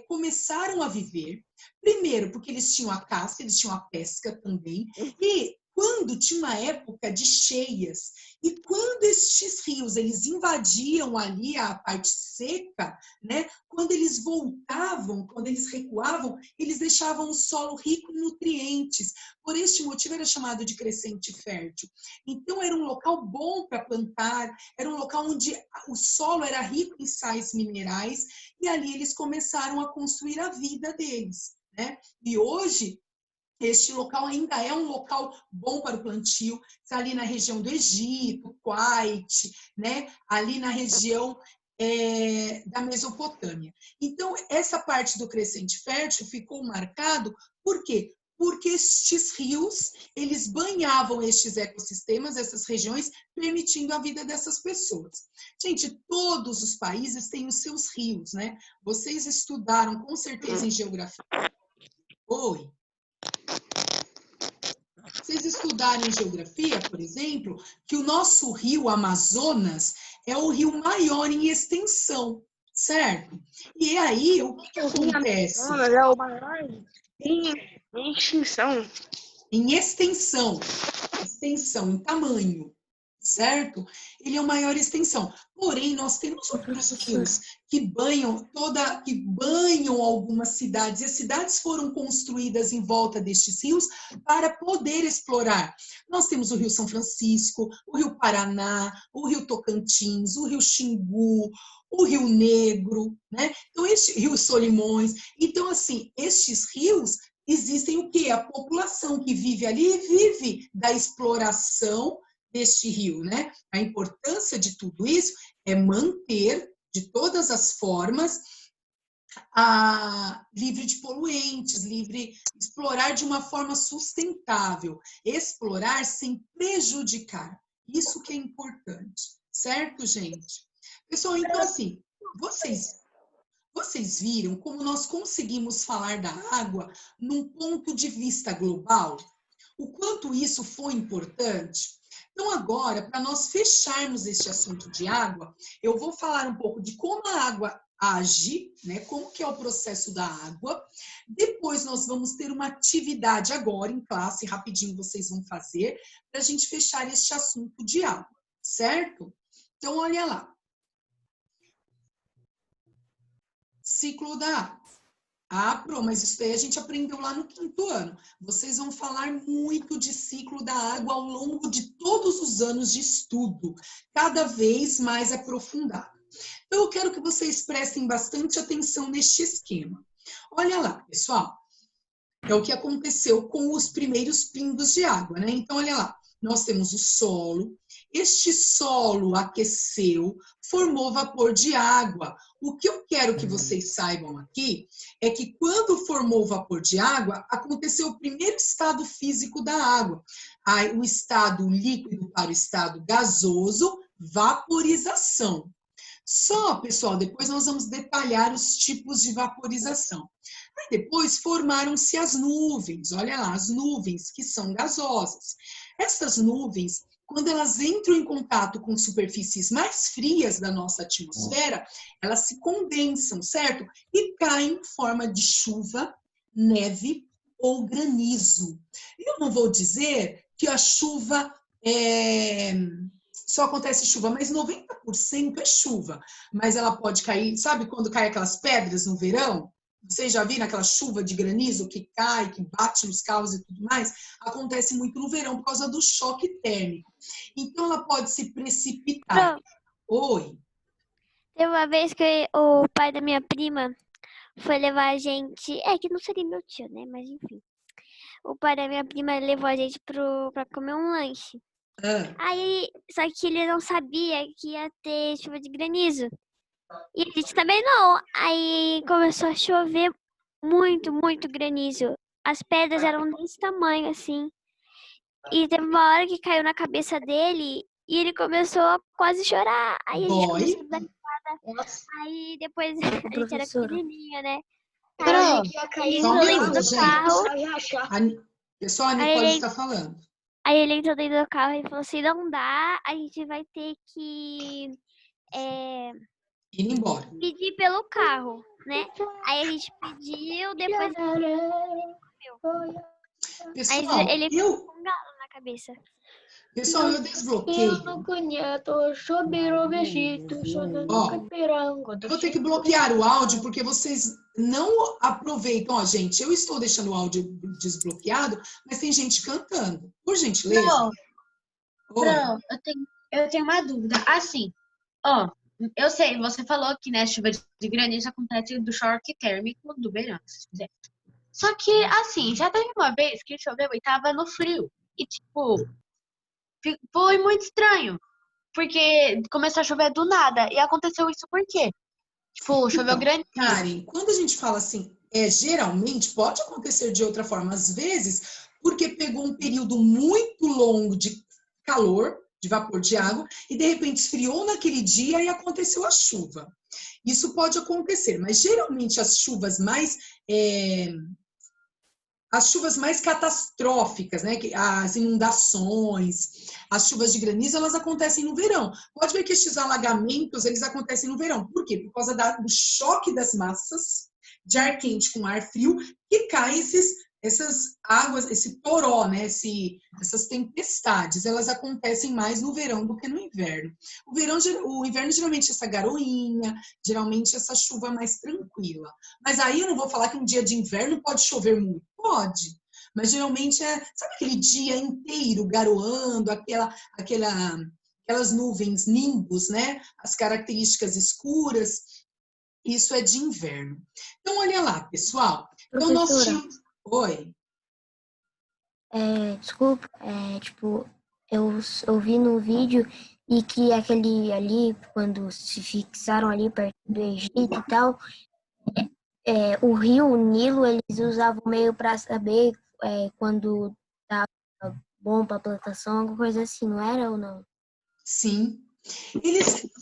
começaram a viver, primeiro porque eles tinham a caça, eles tinham a pesca também, e quando tinha uma época de cheias, e quando estes rios eles invadiam ali a parte seca, né? Quando eles voltavam, quando eles recuavam, eles deixavam o solo rico em nutrientes. Por este motivo era chamado de crescente fértil. Então era um local bom para plantar, era um local onde o solo era rico em sais minerais, e ali eles começaram a construir a vida deles, né? E hoje este local ainda é um local bom para o plantio, está ali na região do Egito, Kuwait, né? Ali na região da Mesopotâmia. Então, essa parte do crescente fértil ficou marcado, por quê? Porque estes rios, eles banhavam estes ecossistemas, essas regiões, permitindo a vida dessas pessoas. Gente, todos os países têm os seus rios, né? Vocês estudaram, com certeza, em geografia. Oi? Vocês estudaram em geografia, por exemplo, que o nosso rio Amazonas é o rio maior em extensão, certo? E aí, o que acontece? Amazonas é o maior em extinção. Em extensão, em tamanho, certo? Ele é o maior em extensão. Porém, nós temos outros rios que banham algumas cidades. E as cidades foram construídas em volta destes rios para poder explorar. Nós temos o Rio São Francisco, o Rio Paraná, o Rio Tocantins, o Rio Xingu, o Rio Negro, né? Então, Rio Solimões. Então, assim, estes rios existem o quê? A população que vive ali vive da exploração deste rio, né? A importância de tudo isso é manter, de todas as formas, livre de poluentes, explorar de uma forma sustentável, explorar sem prejudicar. Isso que é importante, certo, gente? Pessoal, então assim, vocês viram como nós conseguimos falar da água num ponto de vista global? O quanto isso foi importante? Então, agora, para nós fecharmos este assunto de água, eu vou falar um pouco de como a água age, né? Como que é o processo da água. Depois, nós vamos ter uma atividade agora em classe, rapidinho vocês vão fazer, para a gente fechar este assunto de água, certo? Então, olha lá. Ciclo da água. Mas isso daí a gente aprendeu lá no 5º ano. Vocês vão falar muito de ciclo da água ao longo de todos os anos de estudo, cada vez mais aprofundado. Então, eu quero que vocês prestem bastante atenção neste esquema. Olha lá, pessoal. É o que aconteceu com os primeiros pingos de água, né? Então, olha lá. Nós temos o solo. Este solo aqueceu, formou vapor de água. O que eu quero que vocês saibam aqui é que quando formou vapor de água, aconteceu o primeiro estado físico da água. O estado líquido para o estado gasoso, vaporização. Só, pessoal, depois nós vamos detalhar os tipos de vaporização. Aí depois formaram-se as nuvens, olha lá, as nuvens que são gasosas. Essas nuvens, quando elas entram em contato com superfícies mais frias da nossa atmosfera, elas se condensam, certo? E caem em forma de chuva, neve ou granizo. Eu não vou dizer que a chuva só acontece chuva, mas 90% é chuva. Mas ela pode cair, sabe quando cai aquelas pedras no verão? Vocês já viram aquela chuva de granizo que cai, que bate nos carros e tudo mais? Acontece muito no verão por causa do choque térmico. Então, ela pode se precipitar. Oi? Teve uma vez que o pai da minha prima foi levar a gente... que não seria meu tio, né? Mas enfim. O pai da minha prima levou a gente pra comer um lanche. Aí, só que ele não sabia que ia ter chuva de granizo. E a gente também não. Aí começou a chover muito, muito granizo. As pedras eram desse tamanho, assim. E teve uma hora que caiu na cabeça dele e ele começou a quase chorar. Aí a gente começou a dar risada. Aí depois a gente era pequenininha, né? Aí ele Só um entrou dentro minuto, do carro. Pessoal, a Nicole está falando. Aí ele entrou dentro do carro e falou assim, não dá, a gente vai ter que Ir embora. pedir pelo carro, né? Aí a gente pediu, depois Pessoal, ele ficou com um galo na cabeça. Pessoal, eu desbloqueio. Ó, eu vou ter que bloquear o áudio porque vocês não aproveitam. Ó, gente, eu estou deixando o áudio desbloqueado, mas tem gente cantando. Por gentileza. Não, eu tenho uma dúvida. Assim, ó, eu sei, você falou que, né, chuva de granizo acontece do choque térmico do verão, se quiser. Só que, assim, já teve uma vez que choveu e tava no frio. E, tipo, foi muito estranho. Porque começou a chover do nada. E aconteceu isso por quê? Tipo, choveu granizo. Karen, quando a gente fala assim, geralmente pode acontecer de outra forma. Às vezes, porque pegou um período muito longo de calor, de vapor de água, e de repente esfriou naquele dia e aconteceu a chuva. Isso pode acontecer, mas geralmente as chuvas mais catastróficas, né? As inundações, as chuvas de granizo, elas acontecem no verão. Pode ver que estes alagamentos, eles acontecem no verão. Por quê? Por causa do choque das massas de ar quente com ar frio, que caem essas águas, esse toró, né? Essas tempestades, elas acontecem mais no verão do que no inverno. O inverno geralmente é essa garoinha, geralmente essa chuva mais tranquila. Mas aí eu não vou falar que um dia de inverno pode chover muito. Pode. Mas geralmente sabe aquele dia inteiro garoando, aquelas nuvens nimbus, né? As características escuras. Isso é de inverno. Então, olha lá, pessoal. Então, nós tínhamos... Oi. Desculpa, tipo, eu vi no vídeo e que aquele ali, quando se fixaram ali perto do Egito e tal, o rio Nilo, eles usavam meio para saber quando estava bom para plantação, alguma coisa assim, não era ou não? Sim.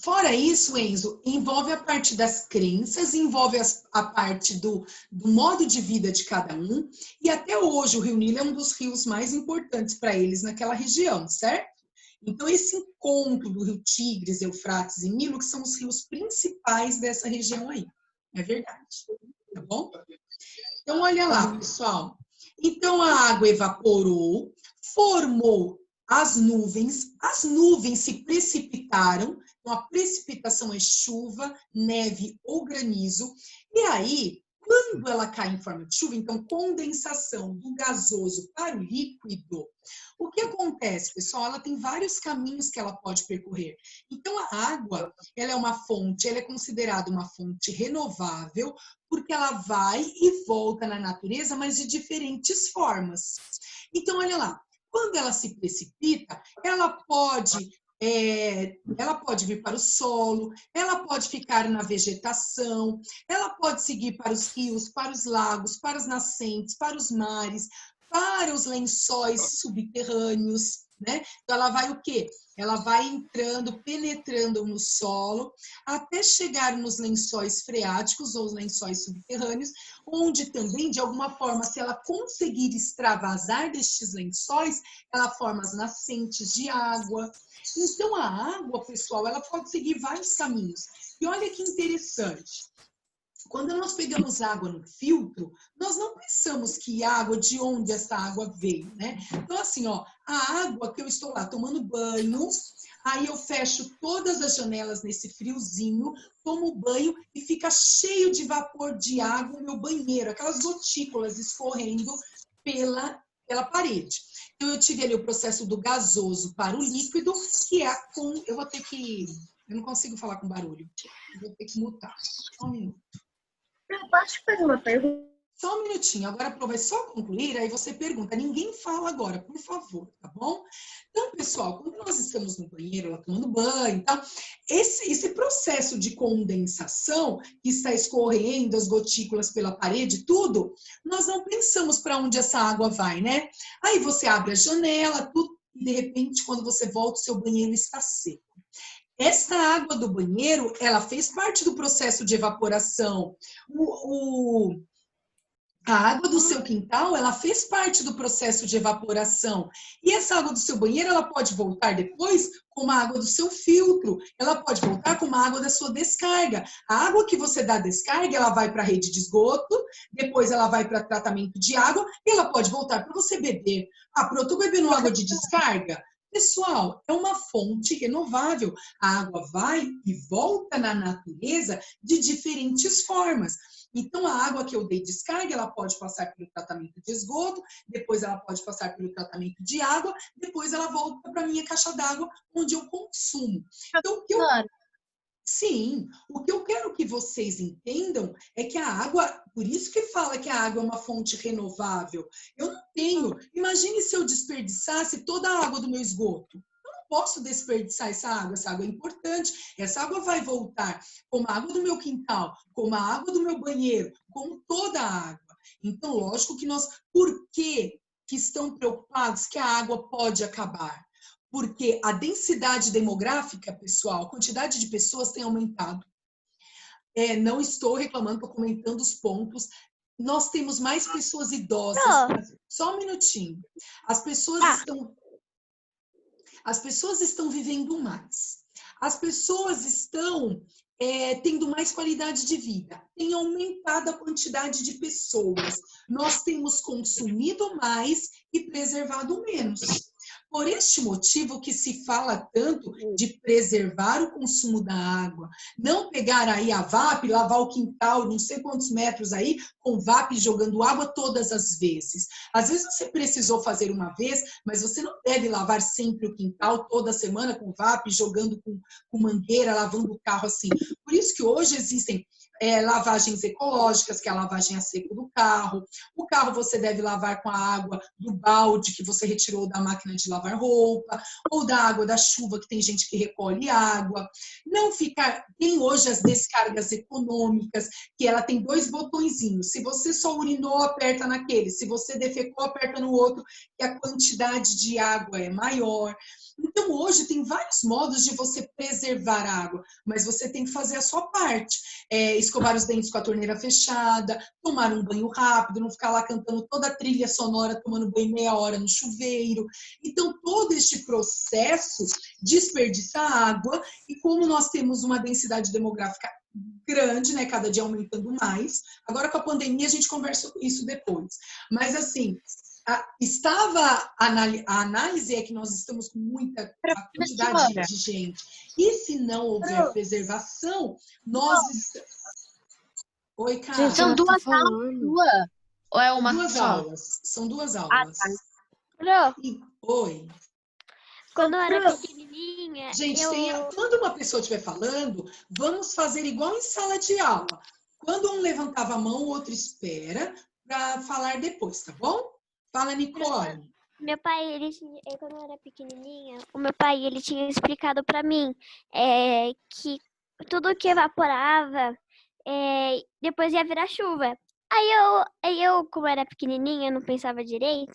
Fora isso, Enzo, envolve a parte das crenças, envolve a parte do modo de vida de cada um, e até hoje o Rio Nilo é um dos rios mais importantes para eles naquela região, certo? Então, esse encontro do Rio Tigres, Eufrates e Nilo, que são os rios principais dessa região aí. É verdade, tá bom? Então, olha lá, pessoal. Então, a água evaporou, formou as nuvens se precipitaram, então a precipitação é chuva, neve ou granizo, e aí, quando ela cai em forma de chuva, então condensação do gasoso para o líquido, o que acontece, pessoal? Ela tem vários caminhos que ela pode percorrer. Então, a água, ela é uma fonte, ela é considerada uma fonte renovável, porque ela vai e volta na natureza, mas de diferentes formas. Então, olha lá. Quando ela se precipita, ela pode vir para o solo, ela pode ficar na vegetação, ela pode seguir para os rios, para os lagos, para as nascentes, para os mares, para os lençóis subterrâneos, né? Então, ela vai o quê? Ela vai entrando, penetrando no solo, até chegar nos lençóis freáticos ou os lençóis subterrâneos, onde também, de alguma forma, se ela conseguir extravasar destes lençóis, ela forma as nascentes de água. Então, a água, pessoal, ela pode seguir vários caminhos. E olha que interessante. Quando nós pegamos água no filtro, nós não pensamos que água, de onde essa água veio, né? Então, assim, ó, a água que eu estou lá tomando banho, aí eu fecho todas as janelas nesse friozinho, tomo banho e fica cheio de vapor de água no meu banheiro, aquelas gotículas escorrendo pela parede. Então, eu tive ali o processo do gasoso para o líquido, que é eu vou ter que... Eu não consigo falar com barulho. Eu vou ter que mutar. Só um minuto. Eu posso te fazer uma pergunta? Só um minutinho. Agora a Pro vai só concluir, aí você pergunta. Ninguém fala agora, por favor, tá bom? Então, pessoal, quando nós estamos no banheiro, lá tomando banho e tal, esse processo de condensação que está escorrendo as gotículas pela parede, tudo, nós não pensamos para onde essa água vai, né? Aí você abre a janela, tudo, e de repente, quando você volta, o seu banheiro está seco. Essa água do banheiro, ela fez parte do processo de evaporação. A água do seu quintal, ela fez parte do processo de evaporação. E essa água do seu banheiro, ela pode voltar depois como a água do seu filtro. Ela pode voltar como a água da sua descarga. A água que você dá descarga, ela vai para a rede de esgoto, depois ela vai para tratamento de água e ela pode voltar para você beber. Ah, pronto, eu tô bebendo água de descarga? Pessoal, é uma fonte renovável. A água vai e volta na natureza de diferentes formas. Então, a água que eu dei descarga, ela pode passar pelo tratamento de esgoto, depois ela pode passar pelo tratamento de água, depois ela volta para a minha caixa d'água, onde eu consumo. Então, sim, o que eu quero que vocês entendam é que a água, por isso que fala que a água é uma fonte renovável. Eu não tenho, imagine se eu desperdiçasse toda a água do meu esgoto. Posso desperdiçar essa água é importante, essa água vai voltar como a água do meu quintal, como a água do meu banheiro, como toda a água. Então, lógico que por que estão preocupados que a água pode acabar? Porque a densidade demográfica, pessoal, a quantidade de pessoas tem aumentado. Não estou reclamando, estou comentando os pontos. Nós temos mais pessoas idosas. Só um minutinho. As pessoas estão vivendo mais. As pessoas estão tendo mais qualidade de vida. Tem aumentado a quantidade de pessoas. Nós temos consumido mais e preservado menos. Por este motivo que se fala tanto de preservar o consumo da água. Não pegar aí a VAP, lavar o quintal, não sei quantos metros aí, com VAP jogando água todas as vezes. Às vezes você precisou fazer uma vez, mas você não deve lavar sempre o quintal, toda semana com VAP, jogando com mangueira, lavando o carro assim. Por isso que hoje existem lavagens ecológicas, que é a lavagem a seco do carro. O carro você deve lavar com a água do balde que você retirou da máquina de lavar roupa, ou da água da chuva, que tem gente que recolhe água. Não ficar... Tem hoje as descargas econômicas, que ela tem 2 botõezinhos. Se você só urinou, aperta naquele. Se você defecou, aperta no outro, que a quantidade de água é maior. Então, hoje tem vários modos de você preservar a água, mas você tem que fazer a sua parte. Escovar os dentes com a torneira fechada, tomar um banho rápido, não ficar lá cantando toda a trilha sonora, tomando banho meia hora no chuveiro. Então, todo este processo desperdiça água, e como nós temos uma densidade demográfica grande, né, cada dia aumentando mais, agora com a pandemia a gente conversa isso depois. Mas, assim... a análise é que nós estamos com muita quantidade de gente. E se não houver preservação, nós estamos... Oi, cara. São 2 aulas. Ou é uma duas só? Aulas. São 2 aulas. Oi. Quando eu era pequenininha... Gente, quando uma pessoa estiver falando, vamos fazer igual em sala de aula. Quando um levantava a mão, o outro espera para falar depois, tá bom? Fala, Nicole. Meu pai, quando eu era pequenininha, o meu pai, ele tinha explicado para mim que tudo que evaporava, depois ia virar chuva. Aí eu, como era pequenininha, não pensava direito.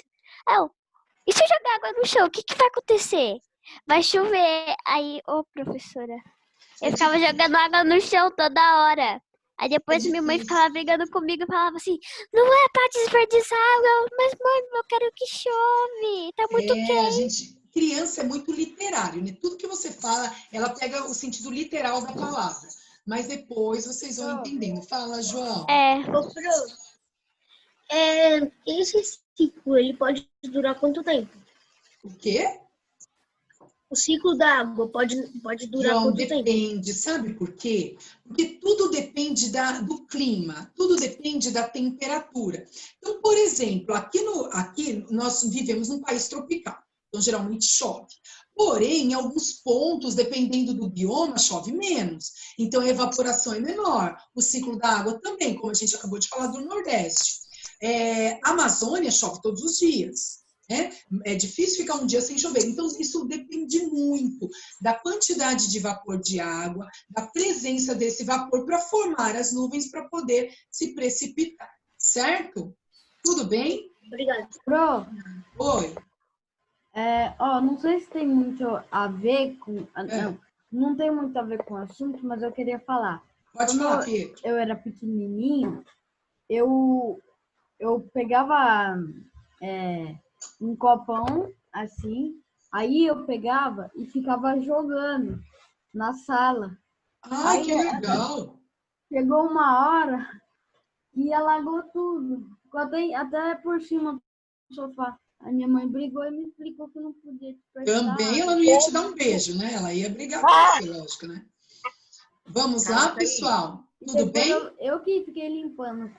E se eu jogar água no chão, o que vai acontecer? Vai chover. Aí, professora, eu ficava jogando água no chão toda hora. Aí depois minha mãe ficava brigando comigo e falava assim, não é pra desperdiçar água, mas mãe, eu quero que chove, tá muito quente. Criança é muito literário, né? Tudo que você fala, ela pega o sentido literal da palavra. Mas depois vocês vão entendendo. Fala, João. Esse ciclo, ele pode durar quanto tempo? O quê? O ciclo da água pode durar João, quanto tempo? depende, sabe por quê? Porque tudo depende do clima, tudo depende da temperatura. Então, por exemplo, aqui nós vivemos num país tropical, então geralmente chove. Porém, em alguns pontos, dependendo do bioma, chove menos. Então, a evaporação é menor. O ciclo da água também, como a gente acabou de falar do Nordeste. A Amazônia chove todos os dias. né? É difícil ficar um dia sem chover. Então, isso depende muito da quantidade de vapor de água, da presença desse vapor para formar as nuvens para poder se precipitar, certo? Tudo bem? Obrigada. Pro, Oi. não sei se tem muito a ver com... Não tem muito a ver com o assunto, mas eu queria falar. Pode falar, Pedro. Eu era pequenininho, eu pegava um copão, assim, aí eu pegava e ficava jogando na sala. Ai, que legal! Chegou uma hora e alagou tudo, ficou até por cima do sofá. A minha mãe brigou e me explicou que não podia despertar. Também ela não ia te dar um beijo, né? Ela ia brigar com você, lógico, né? Vamos lá, pessoal? Tudo bem? Eu que fiquei limpando.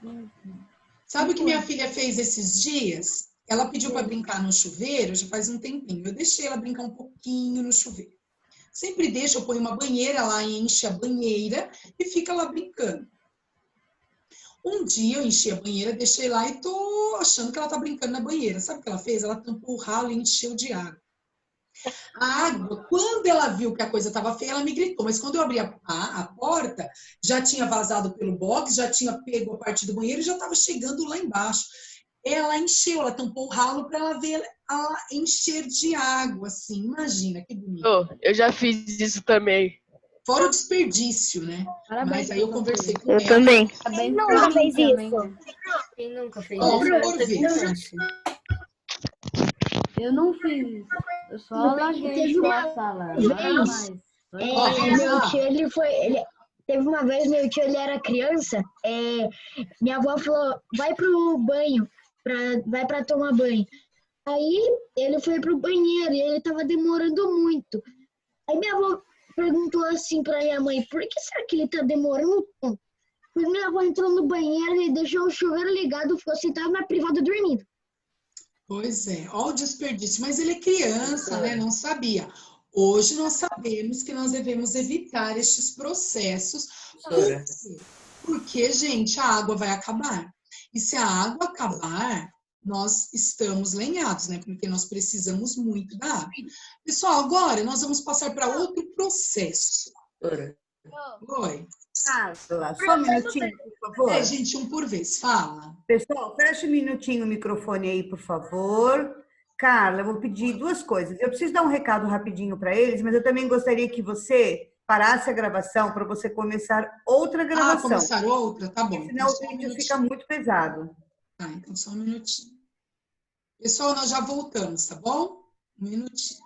Sabe o que minha filha fez esses dias? Ela pediu para brincar no chuveiro, já faz um tempinho. Eu deixei ela brincar um pouquinho no chuveiro. Sempre deixo, eu ponho uma banheira lá e enche a banheira e fica lá brincando. Um dia eu enchi a banheira, deixei lá e tô achando que ela tá brincando na banheira. Sabe o que ela fez? Ela tampou o ralo e encheu de água. A água, quando ela viu que a coisa estava feia, ela me gritou. Mas quando eu abri a porta, já tinha vazado pelo box, já tinha pego a parte do banheiro e já estava chegando lá embaixo. Ela encheu, ela tampou o ralo para ela ver ela encher de água, assim. Imagina, que bonito. Eu já fiz isso também. Fora o desperdício, né? Parabéns. Mas aí eu conversei com Eu ela. também. Quem nunca fez isso? Quem nunca fez Ó, isso? por vez. Eu não fiz isso. Eu só larguei a sala. Nada mais. Meu tio, teve uma vez, meu tio, ele era criança, minha avó falou, vai pro banho, vai pra tomar banho. Aí ele foi pro banheiro e ele tava demorando muito. Aí minha avó perguntou assim pra minha mãe, por que será que ele tá demorando tanto? Porque minha avó entrou no banheiro e deixou o chuveiro ligado, ficou sentado na privada dormindo. Pois é, olha o desperdício. Mas ele é criança, né? Não sabia. Hoje nós sabemos que nós devemos evitar estes processos. Porque, gente, a água vai acabar. E se a água acabar, nós estamos lenhados, né? Porque nós precisamos muito da água. Pessoal, agora nós vamos passar para outro processo. Oi. Só um minutinho, por favor. Gente, um por vez. Fala. Pessoal, fecha um minutinho o microfone aí, por favor. Carla, eu vou pedir duas coisas. Eu preciso dar um recado rapidinho para eles, mas eu também gostaria que você parasse a gravação para você começar outra gravação. Começar outra? Tá bom. Senão o vídeo fica muito pesado. Tá, então só um minutinho. Pessoal, nós já voltamos, tá bom? Um minutinho.